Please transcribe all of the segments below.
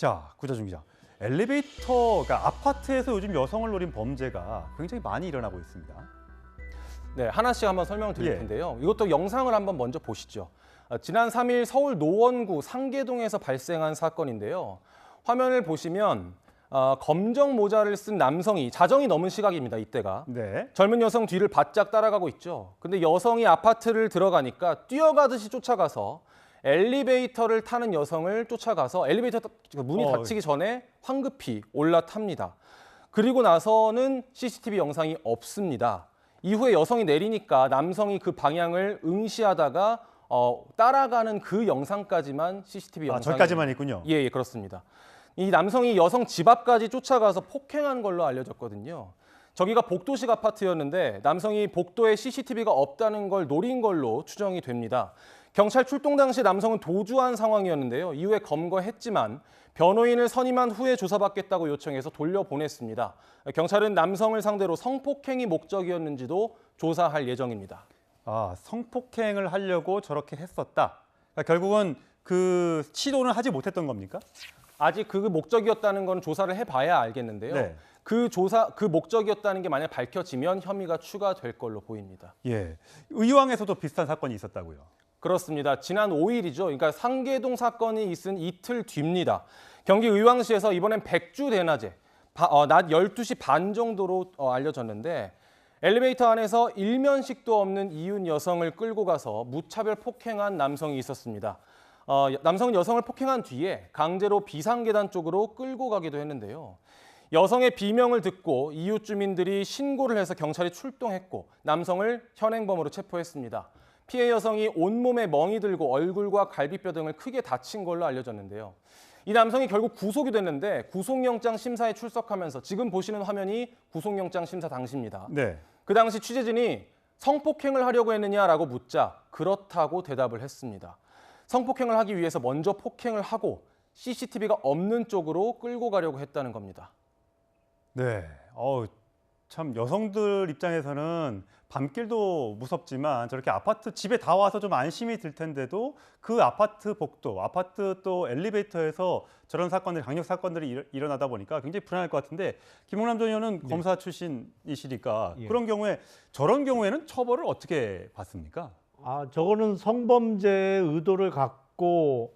자, 구자준 기자. 엘리베이터가 아파트에서 요즘 여성을 노린 범죄가 굉장히 많이 일어나고 있습니다. 네, 하나씩 한번 설명을 드릴 예. 텐데요. 이것도 영상을 한번 먼저 보시죠. 지난 3일 서울 노원구 상계동에서 발생한 사건인데요. 화면을 보시면 검정 모자를 쓴 남성이 자정이 넘은 시각입니다. 이때가. 네. 젊은 여성 뒤를 바짝 따라가고 있죠. 근데 여성이 아파트를 들어가니까 뛰어가듯이 쫓아가서 엘리베이터를 타는 여성을 쫓아가서 엘리베이터 문이 닫히기 전에 황급히 올라탑니다. 그리고 나서는 CCTV 영상이 없습니다. 이후에 여성이 내리니까 남성이 그 방향을 응시하다가 따라가는 그 영상까지만 CCTV 영상이 저기까지만 있군요. 예, 그렇습니다. 이 남성이 여성 집 앞까지 쫓아가서 폭행한 걸로 알려졌거든요. 저기가 복도식 아파트였는데 남성이 복도에 CCTV가 없다는 걸 노린 걸로 추정이 됩니다. 경찰 출동 당시 남성은 도주한 상황이었는데요. 이후에 검거했지만 변호인을 선임한 후에 조사받겠다고 요청해서 돌려보냈습니다. 경찰은 남성을 상대로 성폭행이 목적이었는지도 조사할 예정입니다. 성폭행을 하려고 저렇게 했었다. 그러니까 결국은 그 시도는 하지 못했던 겁니까? 아직 그 목적이었다는 건 조사를 해봐야 알겠는데요. 네. 그 목적이었다는 게 만약 밝혀지면 혐의가 추가될 걸로 보입니다. 예. 의왕에서도 비슷한 사건이 있었다고요. 그렇습니다. 지난 5일이죠. 그러니까 상계동 사건이 있은 이틀 뒤입니다. 경기 의왕시에서 이번엔 백주 대낮에 낮 12시 반 정도로 알려졌는데 엘리베이터 안에서 일면식도 없는 이웃 여성을 끌고 가서 무차별 폭행한 남성이 있었습니다. 남성은 여성을 폭행한 뒤에 강제로 비상계단 쪽으로 끌고 가기도 했는데요. 여성의 비명을 듣고 이웃 주민들이 신고를 해서 경찰이 출동했고 남성을 현행범으로 체포했습니다. 피해 여성이 온몸에 멍이 들고 얼굴과 갈비뼈 등을 크게 다친 걸로 알려졌는데요. 이 남성이 결국 구속이 됐는데 구속영장 심사에 출석하면서 지금 보시는 화면이 구속영장 심사 당시입니다. 네. 그 당시 취재진이 성폭행을 하려고 했느냐라고 묻자 그렇다고 대답을 했습니다. 성폭행을 하기 위해서 먼저 폭행을 하고 CCTV가 없는 쪽으로 끌고 가려고 했다는 겁니다. 네. 참 여성들 입장에서는 밤길도 무섭지만 저렇게 아파트 집에 다 와서 좀 안심이 들 텐데도 그 아파트 복도, 아파트 또 엘리베이터에서 저런 사건들이, 강력 사건들이 일어나다 보니까 굉장히 불안할 것 같은데 김홍남 전 의원은 네. 검사 출신이시니까 예. 그런 경우에 저런 경우에는 처벌을 어떻게 받습니까? 저거는 성범죄의 의도를 갖고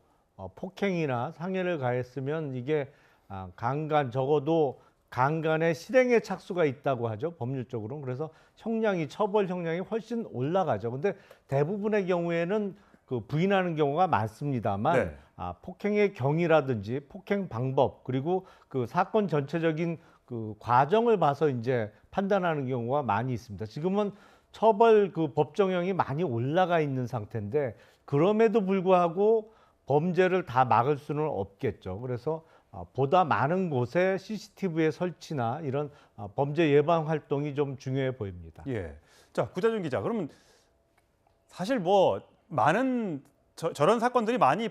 폭행이나 상해를 가했으면 이게 적어도 강간의 실행의 착수가 있다고 하죠, 법률적으로. 그래서 처벌 형량이 훨씬 올라가죠. 근데 대부분의 경우에는 그 부인하는 경우가 많습니다만 네. 폭행의 경위라든지 폭행 방법 그리고 그 사건 전체적인 그 과정을 봐서 이제 판단하는 경우가 많이 있습니다. 지금은 처벌 그 법정형이 많이 올라가 있는 상태인데 그럼에도 불구하고 범죄를 다 막을 수는 없겠죠. 그래서 보다 많은 곳에 CCTV의 설치나 이런 범죄 예방 활동이 좀 중요해 보입니다. 예. 자, 구자준 기자. 그러면 사실 많은 저런 사건들이 많이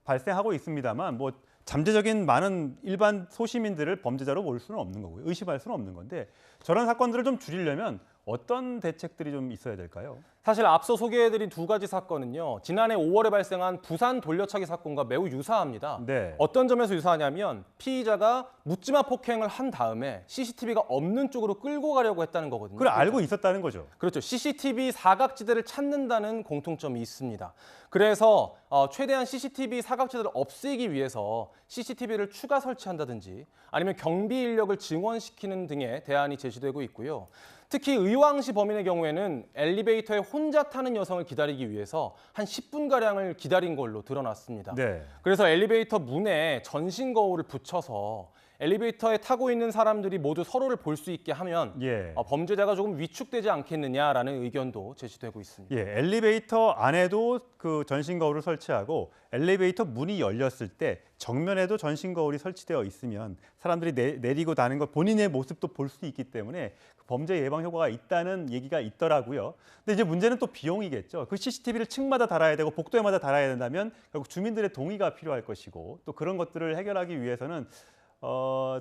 발생하고 있습니다만 잠재적인 많은 일반 소시민들을 범죄자로 볼 수는 없는 거고요. 의심할 수는 없는 건데 저런 사건들을 좀 줄이려면 어떤 대책들이 좀 있어야 될까요? 사실 앞서 소개해드린 두 가지 사건은요. 지난해 5월에 발생한 부산 돌려차기 사건과 매우 유사합니다. 네. 어떤 점에서 유사하냐면 피의자가 묻지마 폭행을 한 다음에 CCTV가 없는 쪽으로 끌고 가려고 했다는 거거든요. 그걸 알고 있었다는 거죠. 그렇죠. CCTV 사각지대를 찾는다는 공통점이 있습니다. 그래서 최대한 CCTV 사각지대를 없애기 위해서 CCTV를 추가 설치한다든지 아니면 경비 인력을 증원시키는 등의 대안이 제시되고 있고요. 특히 의왕시 범인의 경우에는 엘리베이터에 혼자 타는 여성을 기다리기 위해서 한 10분가량을 기다린 걸로 드러났습니다. 네. 그래서 엘리베이터 문에 전신 거울을 붙여서 엘리베이터에 타고 있는 사람들이 모두 서로를 볼 수 있게 하면 예. 범죄자가 조금 위축되지 않겠느냐라는 의견도 제시되고 있습니다. 예, 엘리베이터 안에도 그 전신 거울을 설치하고 엘리베이터 문이 열렸을 때 정면에도 전신 거울이 설치되어 있으면 사람들이 내리고 다는 걸 본인의 모습도 볼 수 있기 때문에 범죄 예방 효과가 있다는 얘기가 있더라고요. 근데 이제 문제는 또 비용이겠죠. 그 CCTV를 층마다 달아야 되고 복도에마다 달아야 된다면 결국 주민들의 동의가 필요할 것이고 또 그런 것들을 해결하기 위해서는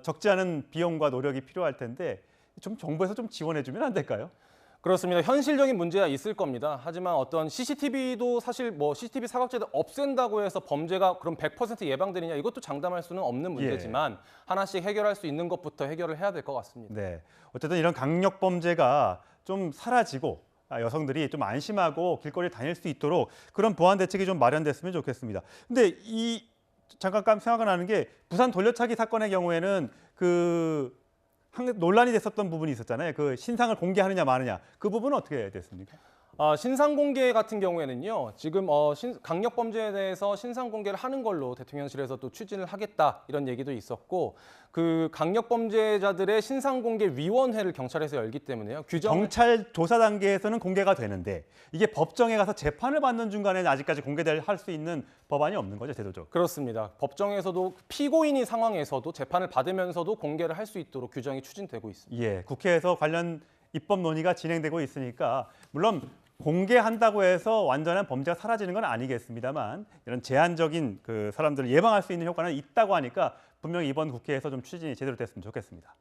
적지 않은 비용과 노력이 필요할 텐데 좀 정부에서 좀 지원해 주면 안 될까요? 그렇습니다. 현실적인 문제가 있을 겁니다. 하지만 어떤 CCTV도 사실 뭐 CCTV 사각지대 없앤다고 해서 범죄가 그럼 100% 예방되느냐 이것도 장담할 수는 없는 문제지만 하나씩 해결할 수 있는 것부터 해결을 해야 될 것 같습니다. 네. 어쨌든 이런 강력 범죄가 좀 사라지고 여성들이 좀 안심하고 길거리에 다닐 수 있도록 그런 보완 대책이 좀 마련됐으면 좋겠습니다. 근데 이 잠깐 생각이 나는 게 부산 돌려차기 사건의 경우에는 그 논란이 됐었던 부분이 있었잖아요. 그 신상을 공개하느냐 마느냐 그 부분은 어떻게 됐습니까? 신상 공개 같은 경우에는요. 지금 강력 범죄에 대해서 신상 공개를 하는 걸로 대통령실에서 또 추진을 하겠다 이런 얘기도 있었고 그 강력 범죄자들의 신상 공개 위원회를 경찰에서 열기 때문에요. 경찰 조사 단계에서는 공개가 되는데 이게 법정에 가서 재판을 받는 중간에는 아직까지 할 수 있는 법안이 없는 거죠, 제도적으로. 그렇습니다. 법정에서도 피고인인 상황에서도 재판을 받으면서도 공개를 할 수 있도록 규정이 추진되고 있습니다. 예, 국회에서 관련 입법 논의가 진행되고 있으니까 물론 공개한다고 해서 완전한 범죄가 사라지는 건 아니겠습니다만 이런 제한적인 그 사람들을 예방할 수 있는 효과는 있다고 하니까 분명히 이번 국회에서 좀 추진이 제대로 됐으면 좋겠습니다.